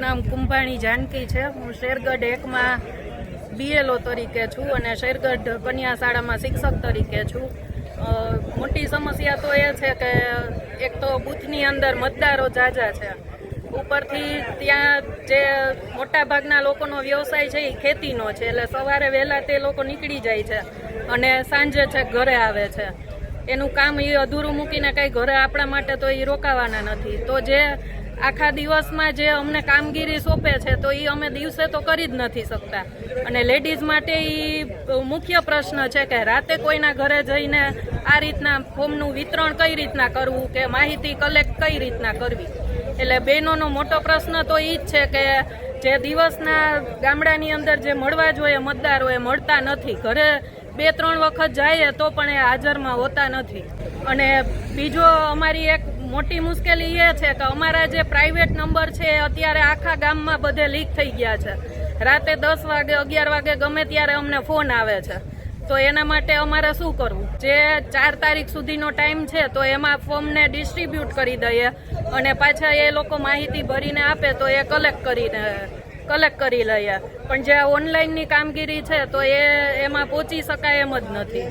નામ કુંભાણી જાનકી છે। હું શેરગઢ 1 માં BLO તરીકે છું અને શેરગઢ કન્યા શાળામાં શિક્ષક તરીકે છું। મોટી સમસ્યા તો એ છે કે એક તો બૂથની અંદર મતદારો ઝાઝા છે, ઉપરથી ત્યાં જે મોટા ભાગના લોકોનો વ્યવસાય છે એ ખેતીનો છે, એટલે સવારે વહેલા તે લોકો નીકળી જાય છે અને સાંજે છે ઘરે આવે છે। એનું કામ એ અધૂરું મૂકીને કંઈ ઘરે આપણા માટે તો એ રોકાવાના નથી। તો જે આખા દિવસમાં જે અમને કામગીરી સોંપે છે તો એ અમે દિવસે તો કરી જ નથી શકતા। અને લેડીઝ માટે એ મુખ્ય પ્રશ્ન છે કે રાતે કોઈના ઘરે જઈને આ રીતના ફોર્મનું વિતરણ કઈ રીતના કરવું કે માહિતી કલેક્ટ કઈ રીતના કરવી। એટલે બહેનોનો મોટો પ્રશ્ન તો એ જ છે કે જે દિવસના ગામડાની અંદર જે મળવા જોઈએ મતદારો એ મળતા નથી। ઘરે 2-3 વખત જાય તો પણ એ હાજરમાં હોતા નથી। અને બીજો અમારી એક મોટી મુશ્કેલી એ છે કે અમારા જે પ્રાઇવેટ નંબર છે એ અત્યારે આખા ગામમાં બધે લીક થઈ ગયા છે। રાતે 10 વાગે 11 વાગે ગમે ત્યારે અમને ફોન આવે છે, તો એના માટે અમારે શું કરવું? જે 4 તારીખ સુધીનો ટાઈમ છે તો એમાં ફોર્મને ડિસ્ટ્રીબ્યુટ કરી દઈએ અને પાછા એ લોકો માહિતી ભરીને આપે તો એ કલેક્ટ કરી લઈએ। પણ જે ઓનલાઈનની કામગીરી છે તો એમાં પહોંચી શકાય એમ જ નથી।